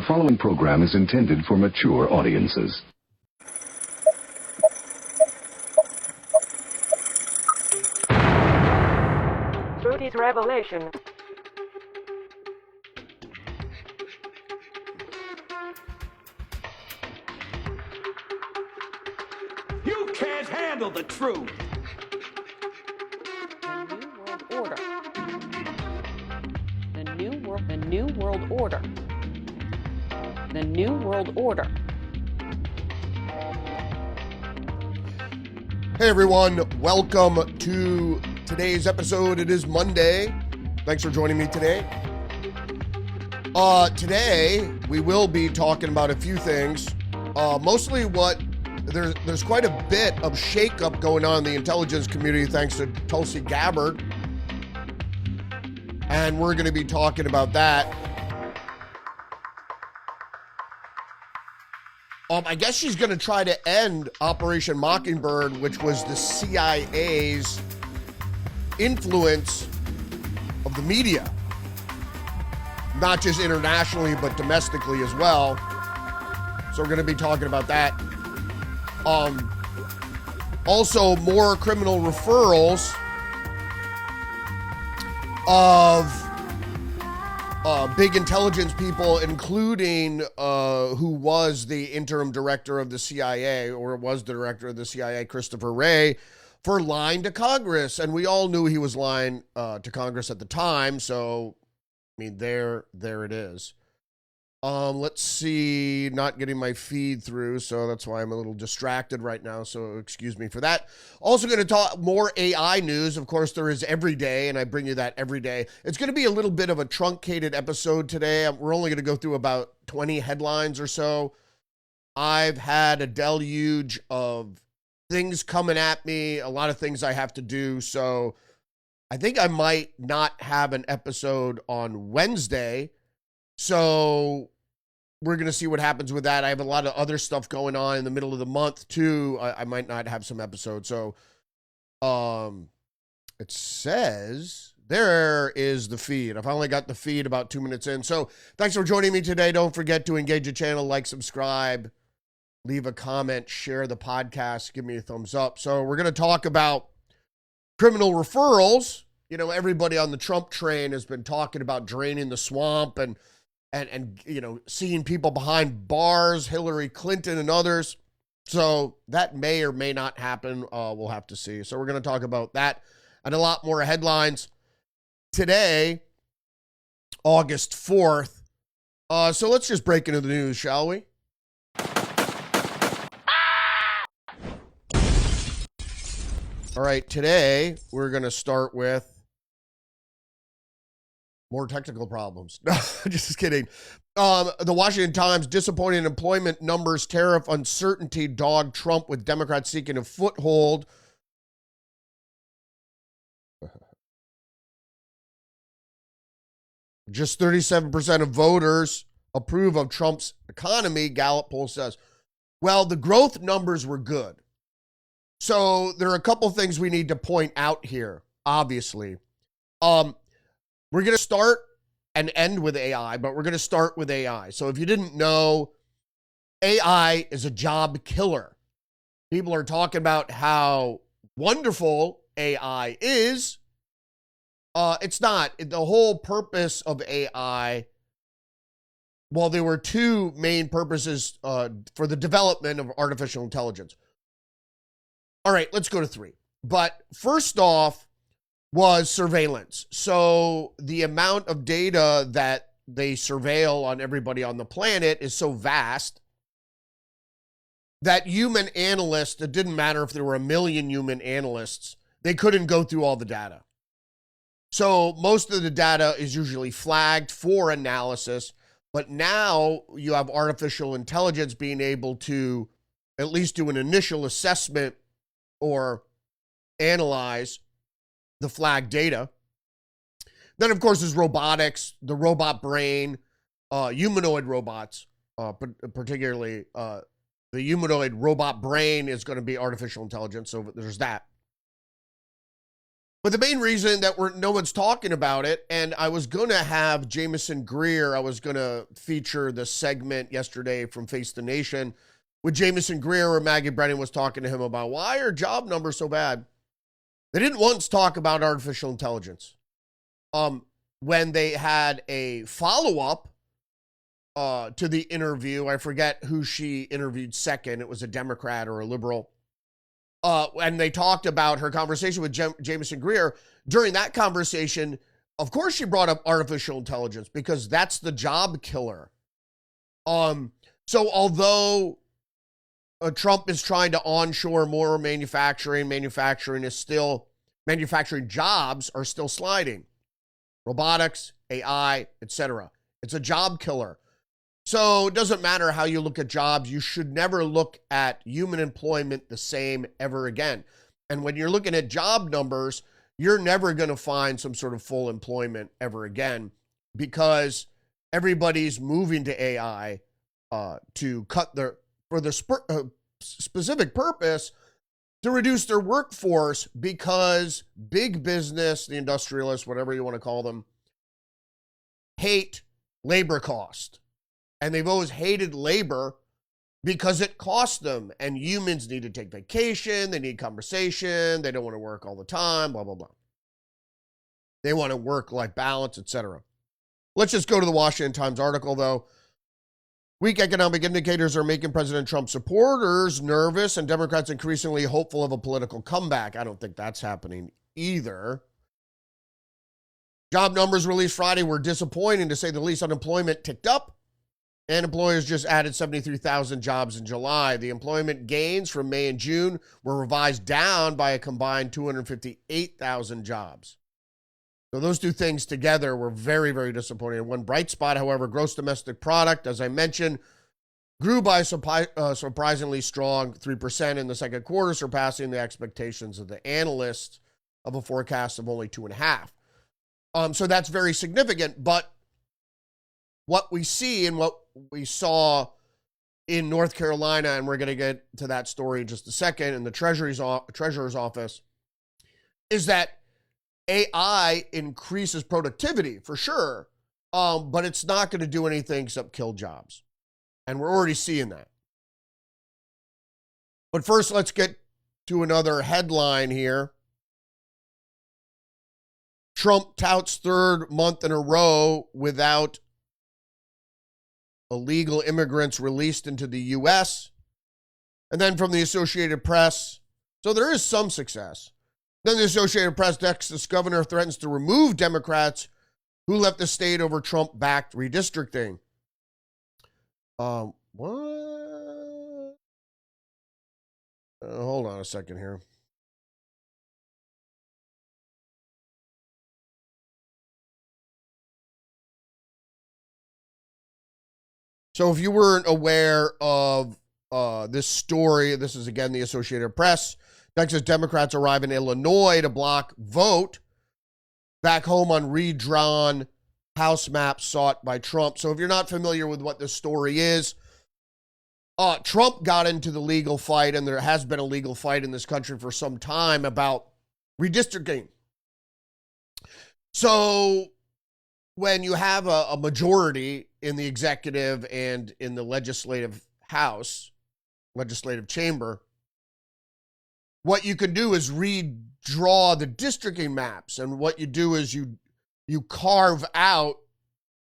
The following program is intended for mature audiences. Rudy's revelation. You can't handle the truth. The new world order. The new world order. Hey everyone, welcome to today's episode. It is Monday. Thanks for joining me today. Today we will be talking about a few things. Mostly there's quite a bit of shakeup going on in the intelligence community thanks to Tulsi Gabbard. And we're going to be talking about that. I guess she's going to try to end Operation Mockingbird, which was the CIA's influence of the media, not just internationally, but domestically as well. So we're going to be talking about that. Also, more criminal referrals of big intelligence people, including who was the interim director of the CIA, or was the director of the CIA, Christopher Wray, for lying to Congress. And we all knew he was lying to Congress at the time. So, I mean, there it is. Let's see, not getting my feed through, so that's why I'm a little distracted right now, so excuse me for that. Also going to talk more AI news. Of course, there is every day, and I bring you that every day. It's going to be a little bit of a truncated episode today. We're only going to go through about 20 headlines or so. I've had a deluge of things coming at me, a lot of things I have to do, so I think I might not have an episode on Wednesday. So we're going to see what happens with that. I have a lot of other stuff going on in the middle of the month too. I might not have some episodes. So it says there is the feed. I've only got the feed about 2 minutes in. So thanks for joining me today. Don't forget to engage the channel, like, subscribe, leave a comment, share the podcast, give me a thumbs up. So we're going to talk about criminal referrals. You know, everybody on the Trump train has been talking about draining the swamp and you know, seeing people behind bars, Hillary Clinton and others. So that may or may not happen. We'll have to see. So we're going to talk about that and a lot more headlines today, August 4th. So let's just break into the news, shall we? All right, today we're going to start with more technical problems. No, just kidding. The Washington Times, disappointing employment numbers, tariff uncertainty dog Trump with Democrats seeking a foothold. Just 37% of voters approve of Trump's economy, Gallup poll says. Well, the growth numbers were good. So there are a couple things we need to point out here, obviously. We're going to start and end with AI, but we're going to start with AI. So if you didn't know, AI is a job killer. People are talking about how wonderful AI is. It's not. The whole purpose of AI, well, there were two main purposes for the development of artificial intelligence. All right, let's go to three. But first off, was surveillance. So the amount of data that they surveil on everybody on the planet is so vast that human analysts, it didn't matter if there were 1 million human analysts, they couldn't go through all the data. So most of the data is usually flagged for analysis, but now you have artificial intelligence being able to at least do an initial assessment or analyze the flag data. Then, of course, there's robotics, the robot brain, humanoid robots, particularly the humanoid robot brain is going to be artificial intelligence. So there's that. But the main reason that no one's talking about it, and I was going to have Jameson Greer, I was going to feature the segment yesterday from Face the Nation with Jameson Greer, where Maggie Brennan was talking to him about why are job numbers so bad. They didn't once talk about artificial intelligence. When they had a follow-up to the interview, I forget who she interviewed second. It was a Democrat or a liberal. And they talked about her conversation with Jameson Greer. During that conversation, of course, she brought up artificial intelligence because that's the job killer. So although Trump is trying to onshore more manufacturing jobs are still sliding. Robotics, AI, etc. It's a job killer. So it doesn't matter how you look at jobs. You should never look at human employment the same ever again. And when you're looking at job numbers, you're never going to find some sort of full employment ever again because everybody's moving to AI to cut for the specific purpose to reduce their workforce because big business, the industrialists, whatever you want to call them, hate labor cost. And they've always hated labor because it costs them. And humans need to take vacation. They need conversation. They don't want to work all the time, blah, blah, blah. They want to work-life balance, etc. Let's just go to the Washington Times article, though. Weak economic indicators are making President Trump supporters nervous and Democrats increasingly hopeful of a political comeback. I don't think that's happening either. Job numbers released Friday were disappointing, to say the least. Unemployment ticked up. And employers just added 73,000 jobs in July. The employment gains from May and June were revised down by a combined 258,000 jobs. So those two things together were very, very disappointing. One bright spot, however, gross domestic product, as I mentioned, grew by surprisingly strong 3% in the second quarter, surpassing the expectations of the analysts of a forecast of only 2.5%. So that's very significant. But what we see and what we saw in North Carolina, and we're going to get to that story in just a second, in the Treasurer's office, is that AI increases productivity for sure, but it's not going to do anything except kill jobs. And we're already seeing that. But first, let's get to another headline here. Trump touts third month in a row without illegal immigrants released into the U.S. And then from the Associated Press, so there is some success. Then the Associated Press, Texas governor threatens to remove Democrats who left the state over Trump-backed redistricting. What? Hold on a second here. So if you weren't aware of this story, this is again the Associated Press. Texas Democrats arrive in Illinois to block vote back home on redrawn House maps sought by Trump. So if you're not familiar with what this story is, Trump got into the legal fight, and there has been a legal fight in this country for some time about redistricting. So when you have a majority in the executive and in the legislative chamber, what you can do is redraw the districting maps. And what you do is you carve out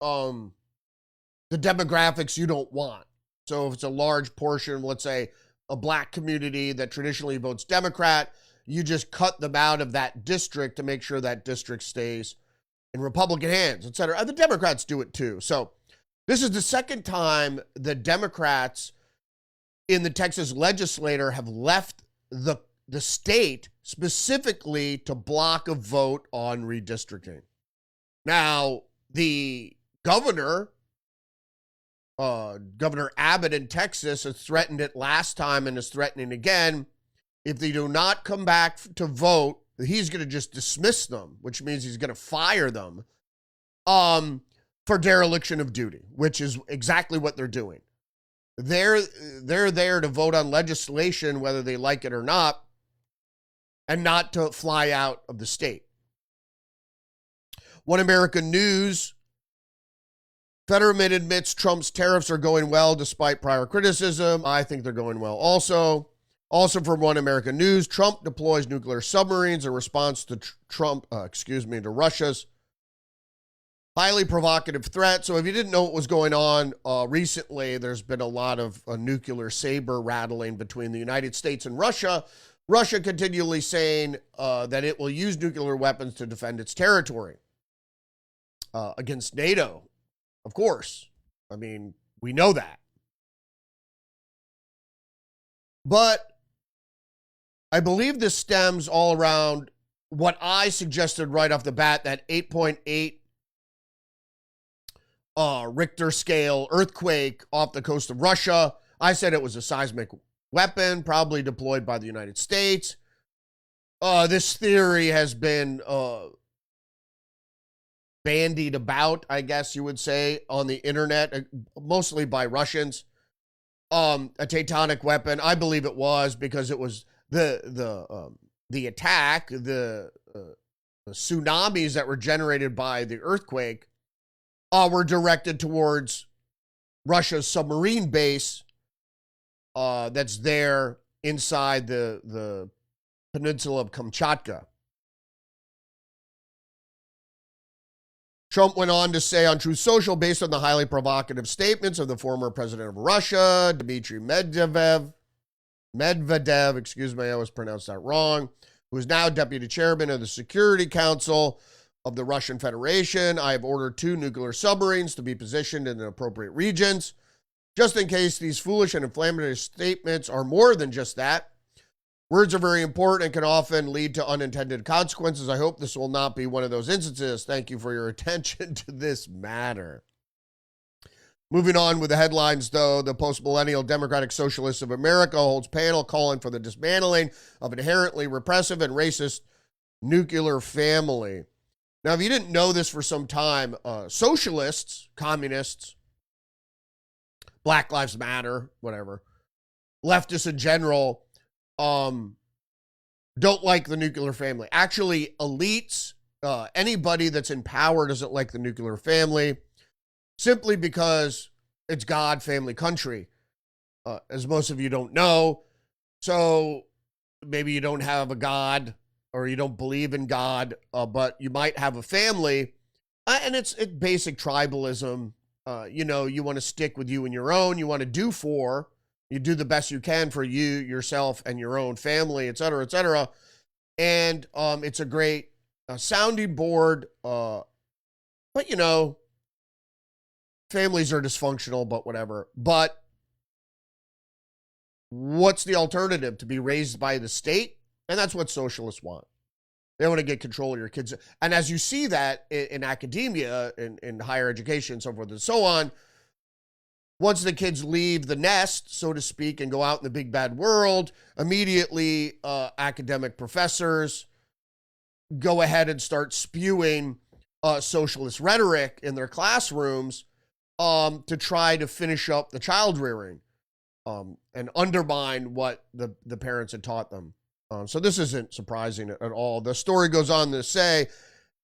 the demographics you don't want. So if it's a large portion, let's say a black community that traditionally votes Democrat, you just cut them out of that district to make sure that district stays in Republican hands, et cetera. And the Democrats do it too. So this is the second time the Democrats in the Texas legislature have left the state specifically to block a vote on redistricting. Now, the governor Abbott in Texas has threatened it last time and is threatening again. If they do not come back to vote, he's going to just dismiss them, which means he's going to fire them for dereliction of duty, which is exactly what they're doing. They're there to vote on legislation, whether they like it or not, and not to fly out of the state. One American News. Fetterman admits Trump's tariffs are going well despite prior criticism. I think they're going well also. Also from One American News, Trump deploys nuclear submarines in response to to Russia's highly provocative threat. So if you didn't know what was going on recently, there's been a lot of nuclear saber rattling between the United States and Russia. Russia continually saying that it will use nuclear weapons to defend its territory against NATO. Of course. I mean, we know that. But I believe this stems all around what I suggested right off the bat, that 8.8 Richter scale earthquake off the coast of Russia. I said it was a seismic weapon, probably deployed by the United States. This theory has been bandied about, I guess you would say, on the internet, mostly by Russians. A tectonic weapon. I believe it was, because it was the attack, the tsunamis that were generated by the earthquake were directed towards Russia's submarine base that's there inside the peninsula of Kamchatka. Trump went on to say on Truth Social, based on the highly provocative statements of the former president of Russia, Dmitry Medvedev, I always pronounced that wrong, who is now deputy chairman of the Security Council of the Russian Federation, I have ordered 2 nuclear submarines to be positioned in the appropriate regions, just in case these foolish and inflammatory statements are more than just that. Words are very important and can often lead to unintended consequences. I hope this will not be one of those instances. Thank you for your attention to this matter. Moving on with the headlines, though, the post-millennial Democratic Socialists of America holds panel calling for the dismantling of inherently repressive and racist nuclear family. Now, if you didn't know this for some time, socialists, communists, Black Lives Matter, whatever, leftists in general, don't like the nuclear family. Actually, elites, anybody that's in power doesn't like the nuclear family, simply because it's God, family, country, as most of you don't know. So maybe you don't have a God, or you don't believe in God, but you might have a family, and it's basic tribalism. You want to stick with you and your own. You want to do you do the best you can for you, yourself, and your own family, et cetera, et cetera. And it's a great sounding board. But, families are dysfunctional, but whatever. But what's the alternative? To be raised by the state? And that's what socialists want. They want to get control of your kids. And as you see that in academia, in higher education, and so forth and so on, once the kids leave the nest, so to speak, and go out in the big bad world, immediately academic professors go ahead and start spewing socialist rhetoric in their classrooms to try to finish up the child rearing and undermine what the parents had taught them. So this isn't surprising at all. The story goes on to say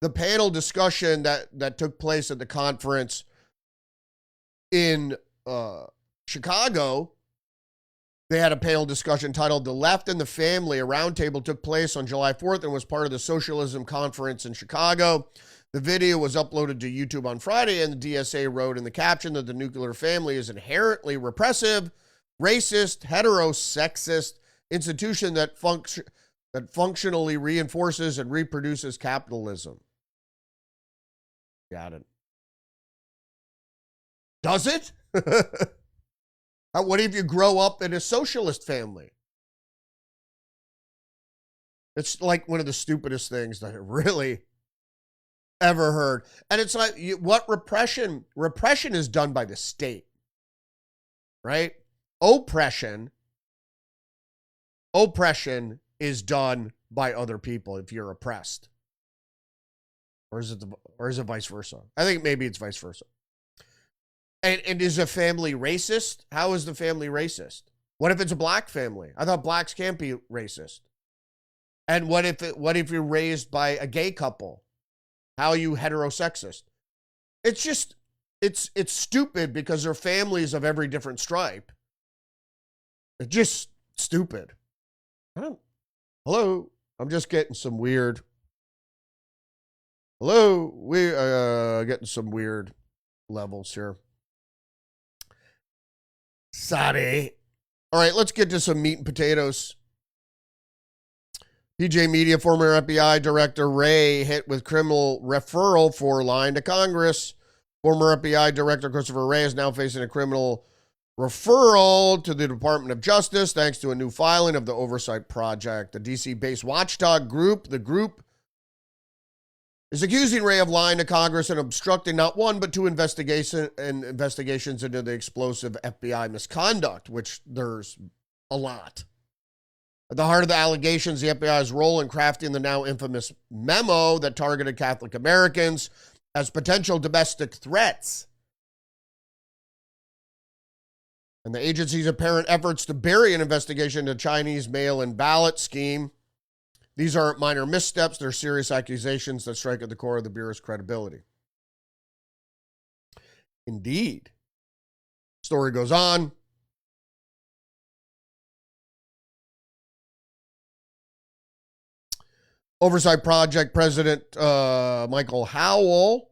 the panel discussion that took place at the conference in Chicago, they had a panel discussion titled "The Left and the Family." A roundtable took place on July 4th and was part of the Socialism Conference in Chicago. The video was uploaded to YouTube on Friday, and the DSA wrote in the caption that the nuclear family is inherently repressive, racist, heterosexist institution that functionally reinforces and reproduces capitalism. Got it. Does it? What if you grow up in a socialist family? It's like one of the stupidest things that I really ever heard. And it's like, what repression? Repression is done by the state, right? Oppression is done by other people if you're oppressed. Or is it vice versa? I think maybe it's vice versa. And is a family racist? How is the family racist? What if it's a black family? I thought blacks can't be racist. And what if you're raised by a gay couple? How are you heterosexist? It's just, it's stupid because they're families of every different stripe. It's just stupid. Hello? I'm just getting some weird. Hello? We're getting some weird levels here. Sorry. All right, let's get to some meat and potatoes. PJ Media, former FBI Director Wray hit with criminal referral for lying to Congress. Former FBI Director Christopher Wray is now facing a criminal referral to the Department of Justice thanks to a new filing of the Oversight Project. The DC-based watchdog group, the group, is accusing Wray of lying to Congress and obstructing not one but two investigations into the explosive FBI misconduct, which there's a lot. At the heart of the allegations, the FBI's role in crafting the now infamous memo that targeted Catholic Americans as potential domestic threats. And the agency's apparent efforts to bury an investigation into Chinese mail-in ballot scheme. These aren't minor missteps, they're serious accusations that strike at the core of the Bureau's credibility. Indeed. Story goes on. Oversight Project President Michael Howell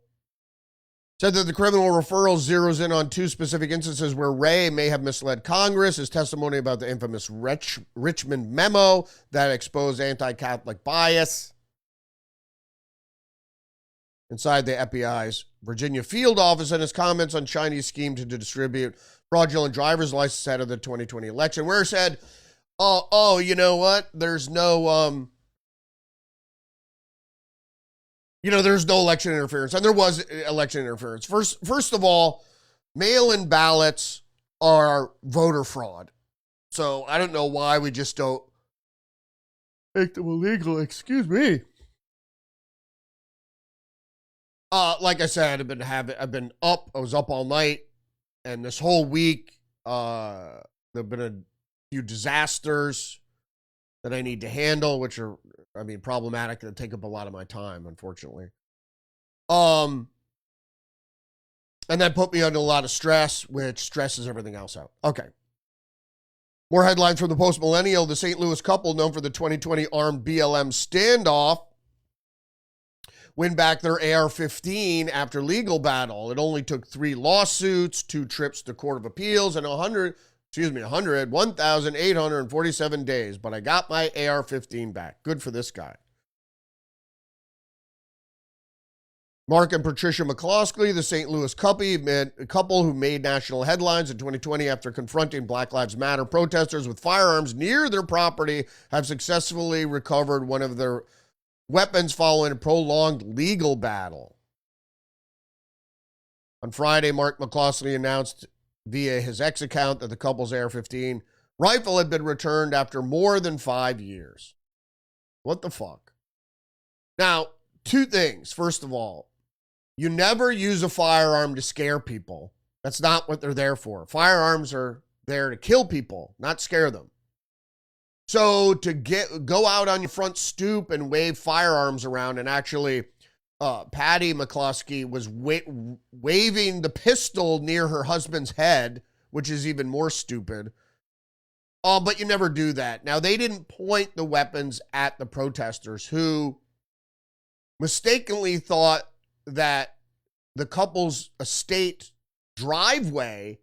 said that the criminal referral zeroes in on two specific instances where Wray may have misled Congress. His testimony about the infamous Richmond memo that exposed anti-Catholic bias inside the FBI's Virginia field office, and his comments on Chinese scheme to distribute fraudulent driver's license ahead of the 2020 election, where he said, oh, you know what? There's no, there's no election interference. And there was election interference. First of all, mail-in ballots are voter fraud. So I don't know why we just don't make them illegal. Excuse me. Like I said, I've been up. I was up all night, and this whole week, there've been a few disasters that I need to handle, which are, problematic and take up a lot of my time, unfortunately. And that put me under a lot of stress, which stresses everything else out. Okay. More headlines from the post-millennial. The St. Louis couple, known for the 2020 armed BLM standoff, win back their AR-15 after legal battle. It only took 3 lawsuits, 2 trips to Court of Appeals, and 1,847 days, but I got my AR-15 back. Good for this guy. Mark and Patricia McCloskey, the St. Louis couple who made national headlines in 2020 after confronting Black Lives Matter protesters with firearms near their property, have successfully recovered one of their weapons following a prolonged legal battle. On Friday, Mark McCloskey announced via his X account that the couple's AR-15 rifle had been returned after more than 5 years. What the fuck? Now, 2 things. First of all, you never use a firearm to scare people. That's not what they're there for. Firearms are there to kill people, not scare them. So to go out on your front stoop and wave firearms around, and actually Patty McCloskey was waving the pistol near her husband's head, which is even more stupid. But you never do that. Now, they didn't point the weapons at the protesters, who mistakenly thought that the couple's estate driveway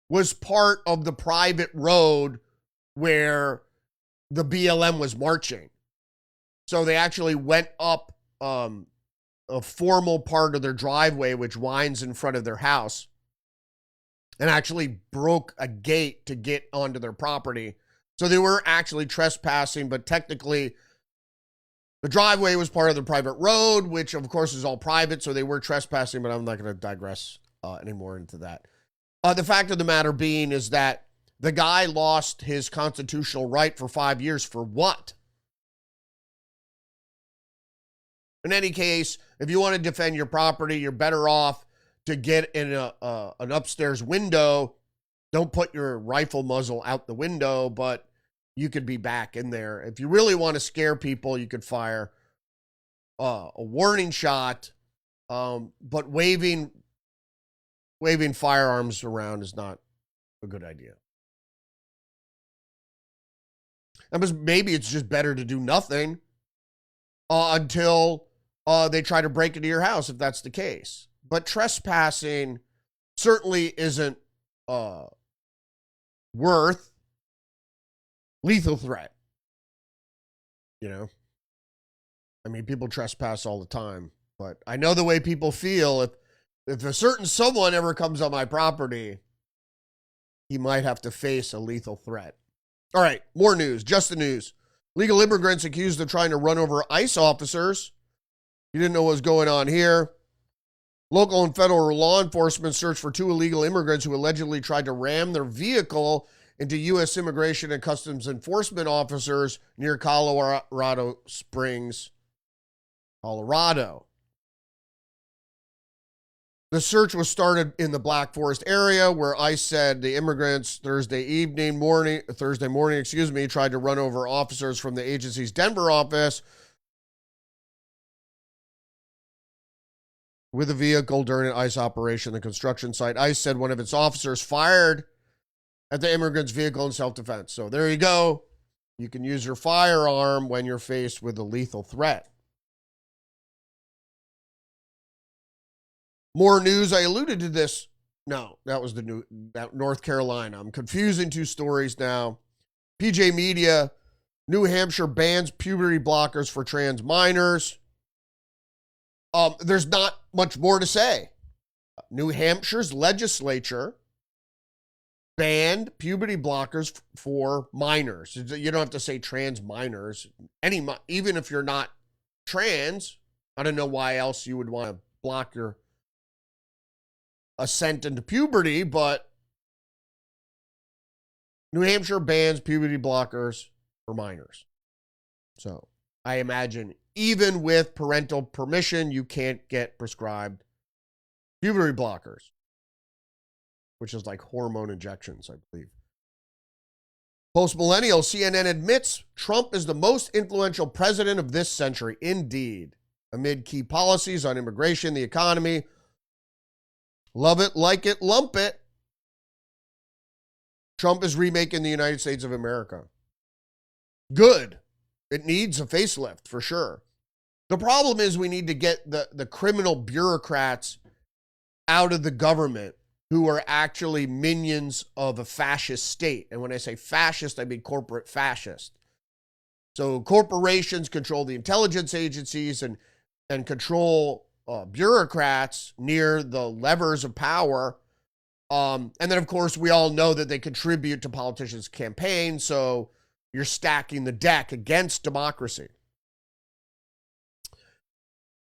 was part of the private road where the BLM was marching. So they actually went up a formal part of their driveway, which winds in front of their house, and actually broke a gate to get onto their property. So they were actually trespassing, but technically the driveway was part of the private road, which of course is all private. So they were trespassing, but I'm not going to digress anymore into that. The fact of the matter being is that the guy lost his constitutional right for 5 years for what? In any case, if you want to defend your property, you're better off to get in an upstairs window. Don't put your rifle muzzle out the window, but you could be back in there. If you really want to scare people, you could fire a warning shot, but waving firearms around is not a good idea. And maybe it's just better to do nothing until they try to break into your house, if that's the case. But trespassing certainly isn't worth lethal threat. You know? I mean, people trespass all the time, but I know the way people feel. If a certain someone ever comes on my property, he might have to face a lethal threat. All right, more news, just the news. Legal immigrants accused of trying to run over ICE officers. You didn't know what was going on here. Local and federal law enforcement searched for 2 illegal immigrants who allegedly tried to ram their vehicle into U.S. Immigration and Customs Enforcement officers near Colorado Springs, Colorado. The search was started in the Black Forest area where ICE said the immigrants Thursday morning, tried to run over officers from the agency's Denver office with a vehicle during an ICE operation at the construction site. ICE said one of its officers fired at the immigrant's vehicle in self-defense. So there you go. You can use your firearm when you're faced with a lethal threat. More news. I alluded to this. No, that was that North Carolina. I'm confusing 2 stories now. PJ Media, New Hampshire bans puberty blockers for trans minors. There's not much more to say. New Hampshire's legislature banned puberty blockers for minors. You don't have to say trans minors. Even if you're not trans, I don't know why else you would want to block your ascent into puberty, but New Hampshire bans puberty blockers for minors. So I imagine even with parental permission, you can't get prescribed puberty blockers, which is like hormone injections, I believe. Post-millennial, CNN admits Trump is the most influential president of this century. Indeed. Amid key policies on immigration, the economy, love it, like it, lump it, Trump is remaking the United States of America. Good. It needs a facelift, for sure. The problem is we need to get the criminal bureaucrats out of the government who are actually minions of a fascist state. And when I say fascist, I mean corporate fascist. So corporations control the intelligence agencies and control bureaucrats near the levers of power. And then, of course, we all know that they contribute to politicians' campaigns. So you're stacking the deck against democracy.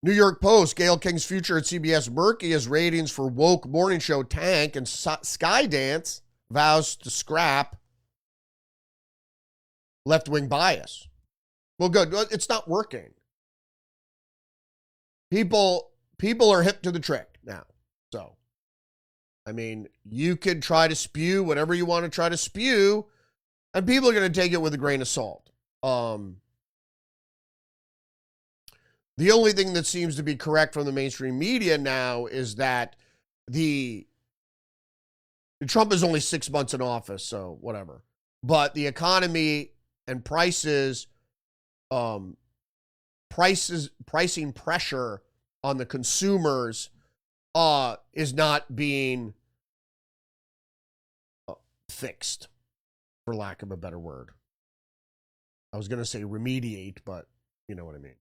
New York Post, Gayle King's future at CBS murky as ratings for woke morning show tank, and Skydance vows to scrap left-wing bias. Well, good. It's not working. People are hip to the trick now. So, I mean, you could try to spew whatever you want to try to spew, and people are going to take it with a grain of salt. The only thing that seems to be correct from the mainstream media now is that Trump is only 6 months in office, so whatever. But the economy and pricing pressure on the consumers is not being fixed, for lack of a better word. I was going to say remediate, but you know what I mean.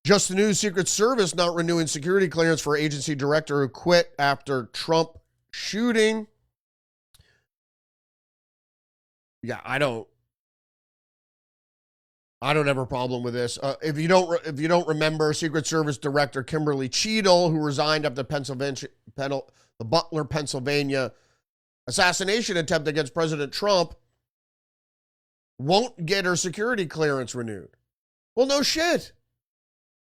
Just the news, Secret Service not renewing security clearance for agency director who quit after Trump shooting. Yeah, I don't have a problem with this. If you don't remember, Secret Service Director Kimberly Cheadle, who resigned after the Butler, Pennsylvania assassination attempt against President Trump, won't get her security clearance renewed. Well, no shit.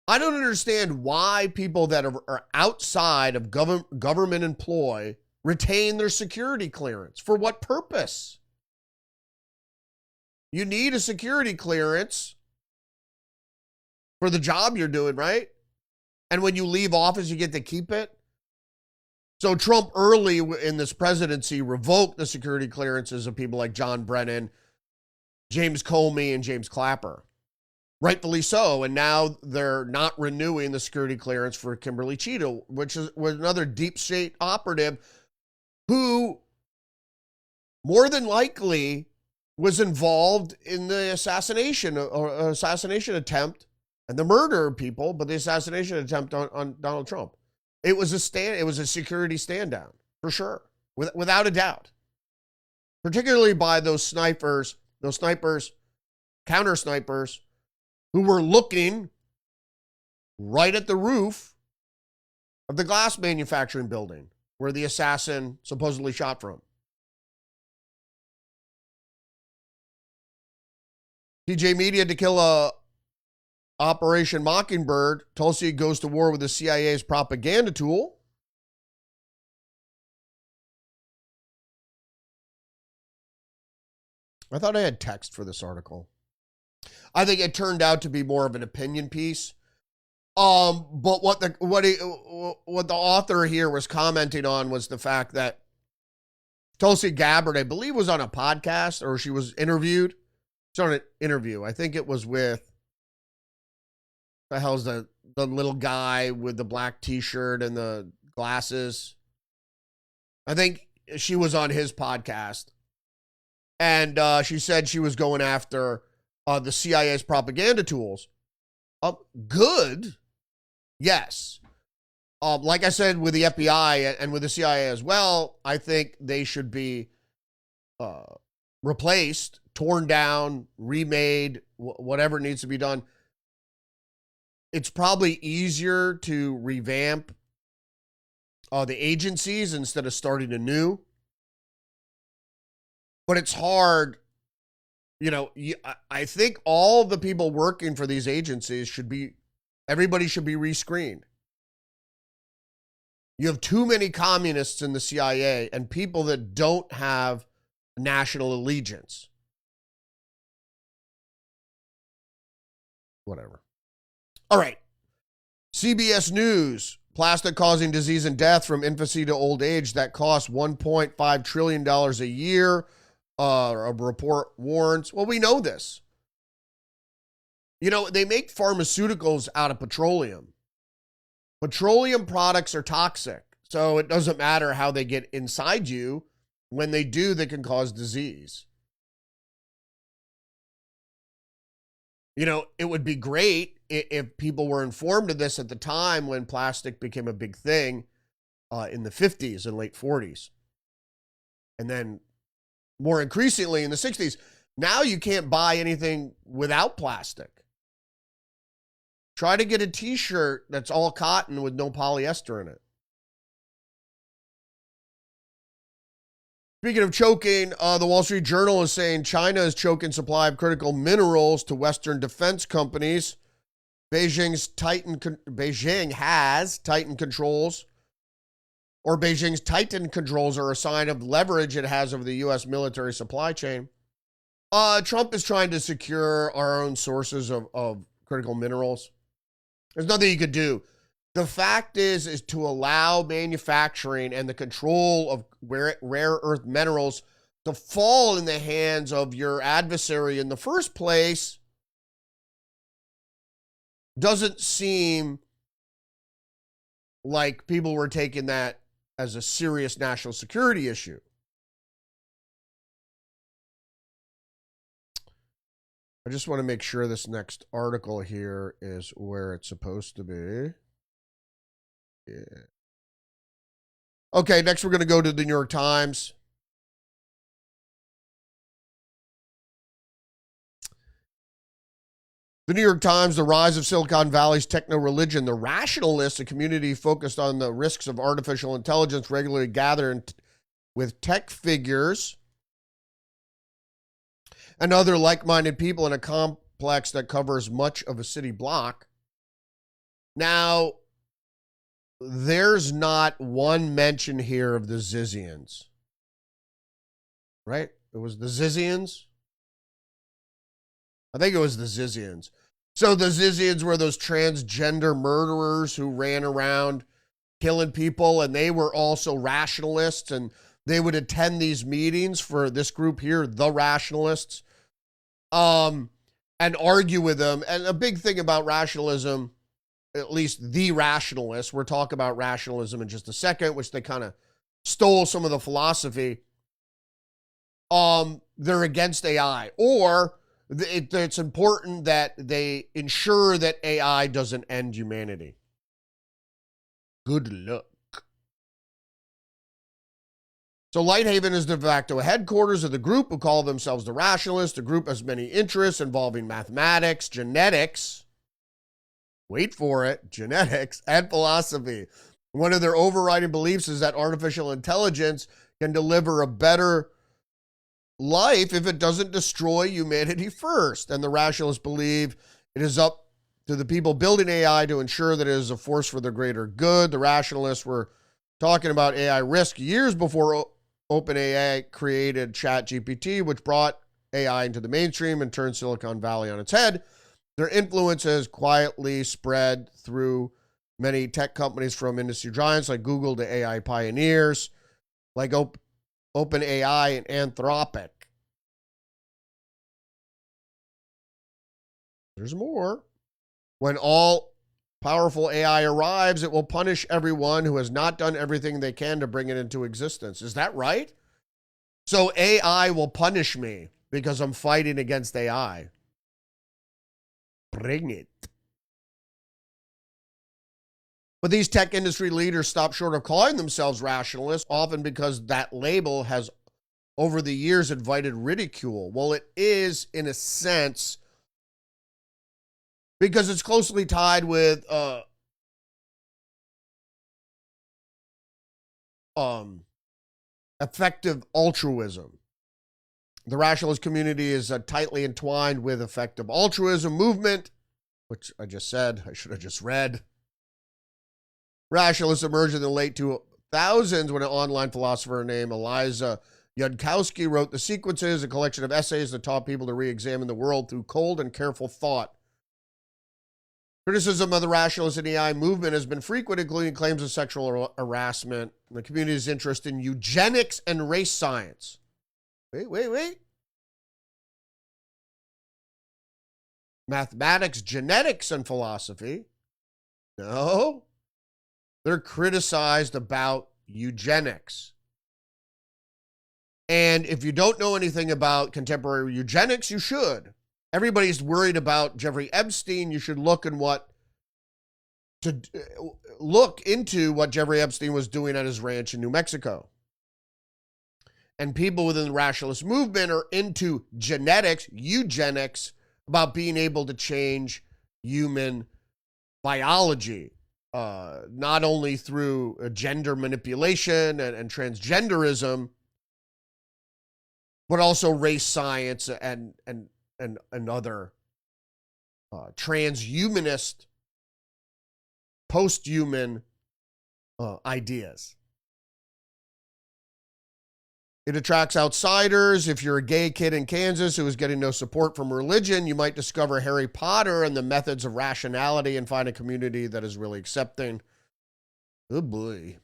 I don't understand why people that are outside of government employ retain their security clearance. For what purpose? You need a security clearance for the job you're doing, right? And when you leave office, you get to keep it. So Trump early in this presidency revoked the security clearances of people like John Brennan, James Comey, and James Clapper. Rightfully so. And now they're not renewing the security clearance for Kimberly Cheeto, which was another deep state operative who more than likely was involved in the assassination attempt and the murder of people, but the assassination attempt on Donald Trump. It was a security stand down, for sure, without a doubt. Particularly by those snipers, counter snipers, who were looking right at the roof of the glass manufacturing building where the assassin supposedly shot from. TJ Media to kill Operation Mockingbird. Tulsi goes to war with the CIA's propaganda tool. I thought I had text for this article. I think it turned out to be more of an opinion piece. But what the author here was commenting on was the fact that Tulsi Gabbard, I believe, was on a podcast, or she was interviewed. She's on an interview. I think it was with, the hell's the little guy with the black t-shirt and the glasses. I think she was on his podcast. And she said she was going after the CIA's propaganda tools. Good. Yes. Like I said, with the FBI and with the CIA as well, I think they should be replaced, torn down, remade, whatever needs to be done. It's probably easier to revamp the agencies instead of starting anew. But it's hard. You know, I think all the people working for these agencies everybody should be rescreened. You have too many communists in the CIA and people that don't have national allegiance. Whatever. All right. CBS News. Plastic causing disease and death from infancy to old age that costs $1.5 trillion a year. A report warns. Well, we know this. You know, they make pharmaceuticals out of petroleum. Petroleum products are toxic, so it doesn't matter how they get inside you. When they do, they can cause disease. You know, it would be great if people were informed of this at the time when plastic became a big thing in the 50s and late 40s. And then more increasingly in the 60s. Now you can't buy anything without plastic. Try to get a t-shirt that's all cotton with no polyester in it. Speaking of choking, the Wall Street Journal is saying China is choking supply of critical minerals to Western defense companies. Beijing has tightened controls, or Beijing's tightened controls are a sign of leverage it has over the U.S. military supply chain. Trump is trying to secure our own sources of critical minerals. There's nothing you could do. The fact is to allow manufacturing and the control of rare earth minerals to fall in the hands of your adversary in the first place doesn't seem like people were taking that as a serious national security issue. I just want to make sure this next article here is where it's supposed to be. Yeah. Okay, next we're going to go to the New York Times. The New York Times, the rise of Silicon Valley's techno-religion. The rationalists, a community focused on the risks of artificial intelligence, regularly gather with tech figures and other like-minded people in a complex that covers much of a city block. Now, there's not one mention here of the Zizians. Right? It was the Zizians? I think it was the Zizians. So the Zizians were those transgender murderers who ran around killing people, and they were also rationalists, and they would attend these meetings for this group here, the rationalists, and argue with them. And a big thing about rationalism, at least the rationalists, we'll talk about rationalism in just a second, which they kind of stole some of the philosophy. They're against AI, or it's important that they ensure that AI doesn't end humanity. Good luck. So Lighthaven is the de facto headquarters of the group who call themselves the Rationalists. The group has many interests involving mathematics, genetics, wait for it, genetics, and philosophy. One of their overriding beliefs is that artificial intelligence can deliver a better life if it doesn't destroy humanity first. And the Rationalists believe it is up to the people building AI to ensure that it is a force for the greater good. The Rationalists were talking about AI risk years before OpenAI created ChatGPT, which brought AI into the mainstream and turned Silicon Valley on its head. Their influence has quietly spread through many tech companies, from industry giants like Google to AI pioneers like OpenAI and Anthropic. There's more. When all powerful AI arrives, it will punish everyone who has not done everything they can to bring it into existence. Is that right? So AI will punish me because I'm fighting against AI. Bring it. But these tech industry leaders stop short of calling themselves rationalists, often because that label has, over the years, invited ridicule. Well, it is, in a sense, because it's closely tied with effective altruism. The rationalist community is tightly entwined with effective altruism movement, which I just said, I should have just read. Rationalists emerged in the late 2000s when an online philosopher named Eliza Yudkowsky wrote The Sequences, a collection of essays that taught people to re-examine the world through cold and careful thought. Criticism of the rationalist and AI movement has been frequent, including claims of sexual harassment, and the community's interest in eugenics and race science. Wait. Mathematics, genetics, and philosophy. No. They're criticized about eugenics. And if you don't know anything about contemporary eugenics, you should. Everybody's worried about Jeffrey Epstein. You should look into what Jeffrey Epstein was doing at his ranch in New Mexico. And people within the rationalist movement are into genetics, eugenics, about being able to change human biology, not only through gender manipulation and transgenderism, but also race science and other transhumanist, post-human ideas. It attracts outsiders. If you're a gay kid in Kansas who is getting no support from religion, you might discover Harry Potter and the methods of rationality and find a community that is really accepting. Oh boy.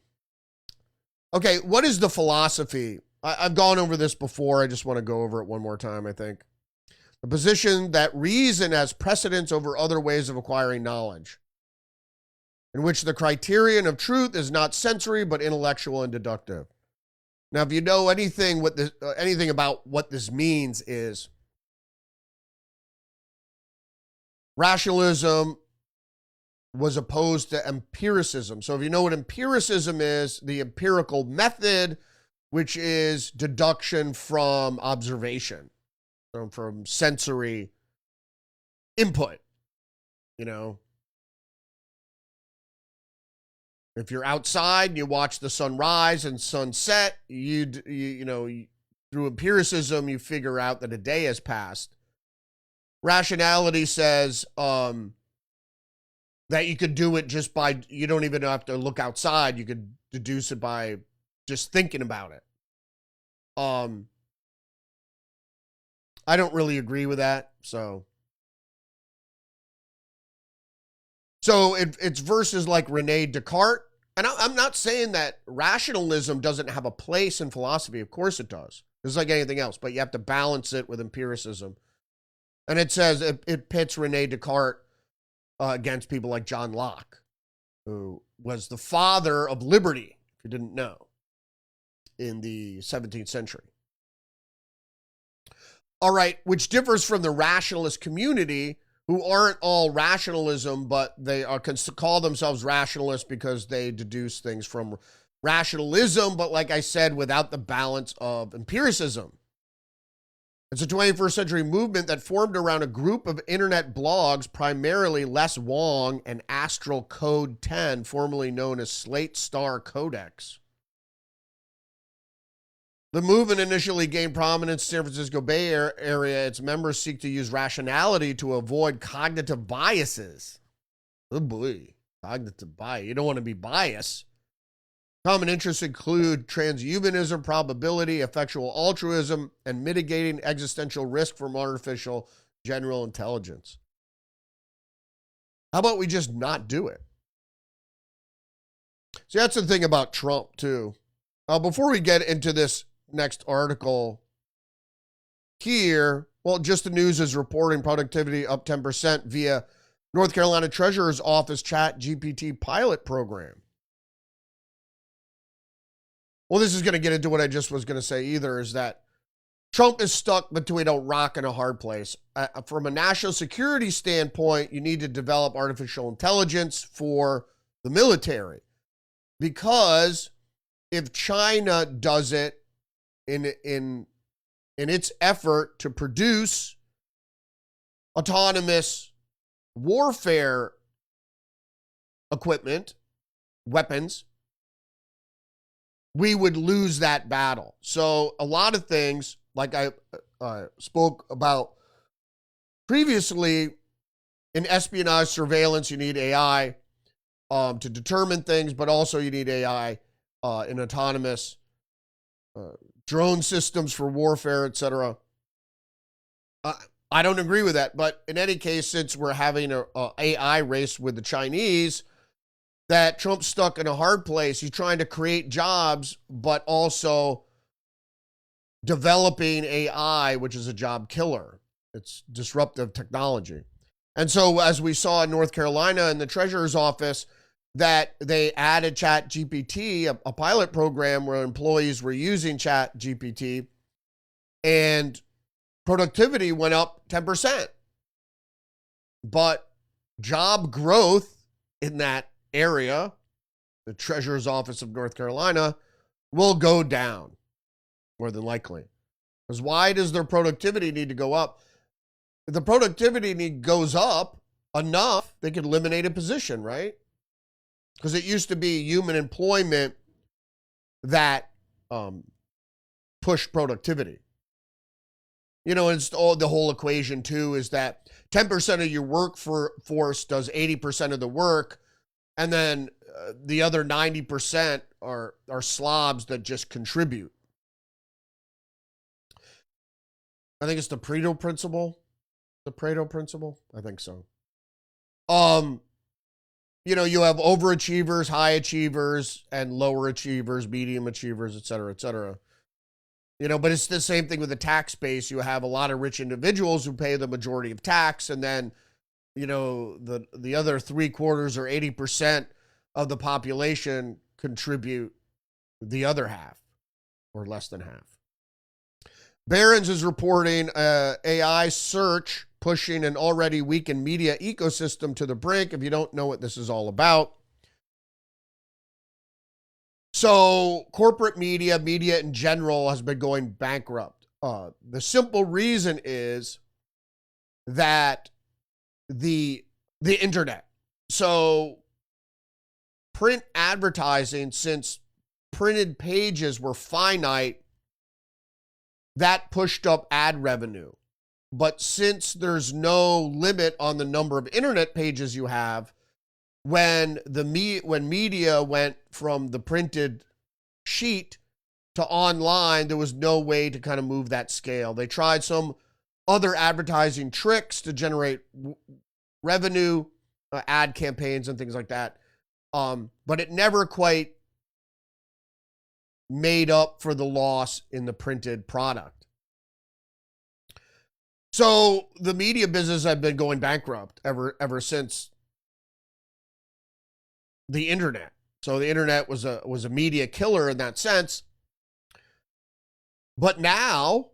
Okay, what is the philosophy? I've gone over this before. I just want to go over it one more time, I think. The position that reason has precedence over other ways of acquiring knowledge, in which the criterion of truth is not sensory but intellectual and deductive. Now, if you know anything about what this means, is rationalism was opposed to empiricism. So if you know what empiricism is, the empirical method, which is deduction from observation, so from sensory input, If you're outside and you watch the sun rise and sunset, through empiricism, you figure out that a day has passed. Rationality says that you could do it just by, you don't even have to look outside. You could deduce it by just thinking about it. I don't really agree with that. So So it's verses like Rene Descartes. And I'm not saying that rationalism doesn't have a place in philosophy. Of course it does. It's like anything else, but you have to balance it with empiricism. And it says it pits Rene Descartes against people like John Locke, who was the father of liberty, if you didn't know, in the 17th century. All right, which differs from the rationalist community, who aren't all rationalism, but they can call themselves rationalists because they deduce things from rationalism, but like I said, without the balance of empiricism. It's a 21st century movement that formed around a group of internet blogs, primarily Les Wong and Astral Code 10, formerly known as Slate Star Codex. The movement initially gained prominence in San Francisco Bay Area. Its members seek to use rationality to avoid cognitive biases. Oh boy, cognitive bias. You don't want to be biased. Common interests include transhumanism, probability, effectual altruism, and mitigating existential risk from artificial general intelligence. How about we just not do it? See, that's the thing about Trump, too. Before we get into this next article here, well, Just the News is reporting productivity up 10% via North Carolina Treasurer's Office Chat GPT pilot program. Well, this is going to get into what I just was going to say either, is that Trump is stuck between a rock and a hard place. From a national security standpoint, you need to develop artificial intelligence for the military. Because if China does it in its effort to produce autonomous warfare equipment, weapons, we would lose that battle. So a lot of things, like I spoke about previously, in espionage surveillance, you need AI to determine things, but also you need AI in autonomous drone systems for warfare, etc. I don't agree with that, but in any case, since we're having a AI race with the Chinese, that Trump's stuck in a hard place. He's trying to create jobs, but also developing AI, which is a job killer. It's disruptive technology. And so as we saw in North Carolina in the Treasurer's Office, that they added Chat GPT, a pilot program where employees were using Chat GPT, and productivity went up 10%. But job growth in that area, the Treasurer's Office of North Carolina, will go down more than likely. Because why does their productivity need to go up? If the productivity need goes up enough, they could eliminate a position, right? Because it used to be human employment that pushed productivity. You know, it's all the whole equation too is that 10% of your workforce does 80% of the work, and then the other 90% are slobs that just contribute. I think it's the Pareto principle. The Pareto principle? I think so. You know, you have overachievers, high achievers, and lower achievers, medium achievers, et cetera, et cetera. You know, but it's the same thing with the tax base. You have a lot of rich individuals who pay the majority of tax, and then, you know, the other 3/4 or 80% of the population contribute the other half, or less than half. Barron's is reporting AI search pushing an already weakened media ecosystem to the brink. If you don't know what this is all about. So corporate media in general has been going bankrupt. The simple reason is that the internet. So print advertising, since printed pages were finite, that pushed up ad revenue. But since there's no limit on the number of internet pages you have, when media went from the printed sheet to online, there was no way to kind of move that scale. They tried some other advertising tricks to generate revenue, ad campaigns and things like that. But it never quite made up for the loss in the printed product. So the media business had been going bankrupt ever since the internet. So the internet was a media killer in that sense. But now,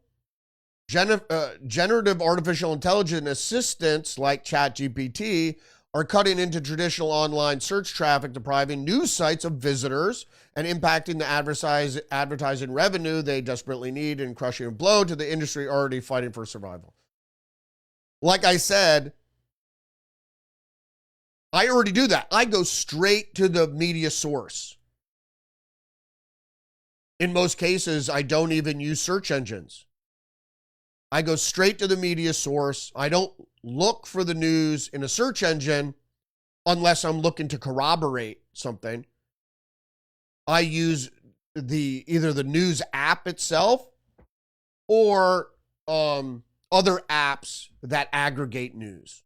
generative artificial intelligence assistants like ChatGPT are cutting into traditional online search traffic, depriving news sites of visitors and impacting the advertising revenue they desperately need and crushing a blow to the industry already fighting for survival. Like I said, I already do that. I go straight to the media source. In most cases, I don't even use search engines. I go straight to the media source. I don't look for the news in a search engine unless I'm looking to corroborate something. I use either the news app itself or other apps that aggregate news.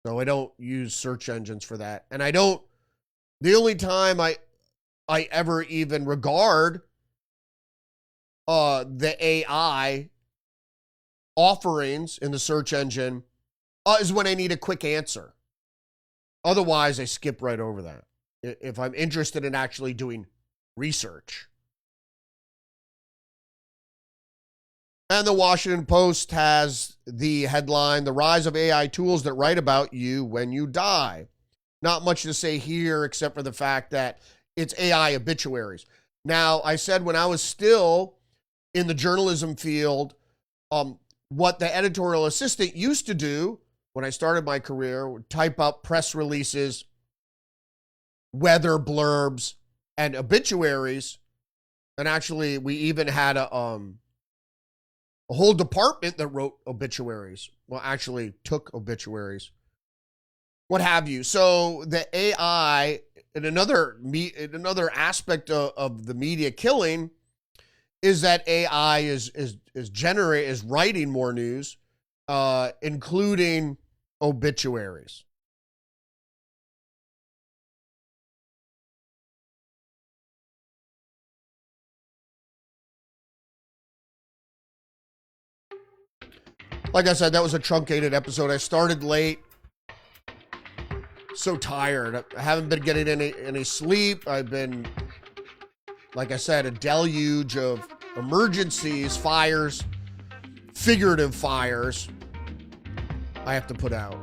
So I don't use search engines for that. And the only time I ever even regard the AI offerings in the search engine is when I need a quick answer. Otherwise, I skip right over that if I'm interested in actually doing research. And the Washington Post has the headline, "The Rise of AI Tools That Write About You When You Die." Not much to say here except for the fact that it's AI obituaries. Now, I said when I was still in the journalism field, what the editorial assistant used to do when I started my career would type up press releases, weather blurbs, and obituaries. And actually, we even had a whole department that wrote obituaries. Well, actually took obituaries, what have you. So the AI, in another aspect of the media killing, is that AI is writing more news, including obituaries. Like I said, that was a truncated episode. I started late. So tired. I haven't been getting any sleep. I've been, like I said, a deluge of emergencies, fires, figurative fires I have to put out.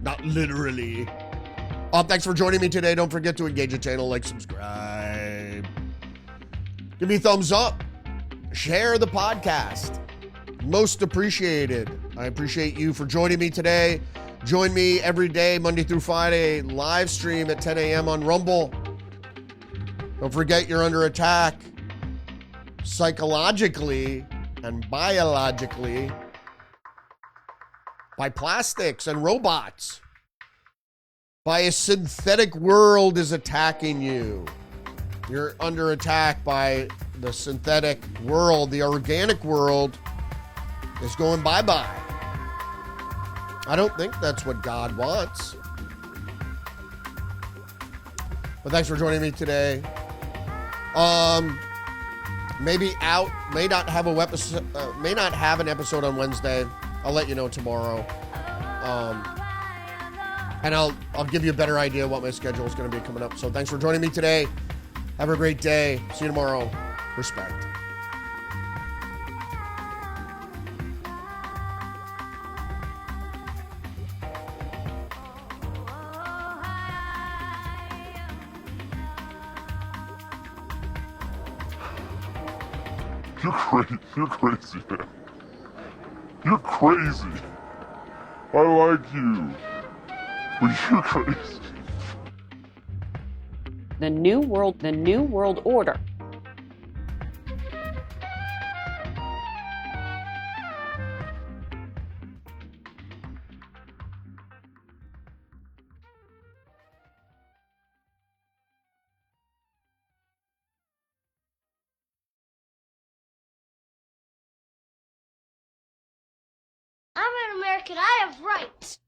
Not literally. Thanks for joining me today. Don't forget to engage the channel, like, subscribe. Give me a thumbs up. Share the podcast. Most appreciated. I appreciate you for joining me today. Join me every day, Monday through Friday, live stream at 10 a.m. on Rumble. Don't forget you're under attack psychologically and biologically by plastics and robots. By a synthetic world is attacking you. You're under attack by the synthetic world. The organic world is going bye-bye. I don't think that's what God wants. But thanks for joining me today. May not have an episode on Wednesday. I'll let you know tomorrow. And I'll give you a better idea what my schedule is going to be coming up. So thanks for joining me today. Have a great day. See you tomorrow. Respect. You're crazy, man. You're crazy. I like you. But you're crazy. The New World Order. I'm an American. I have rights.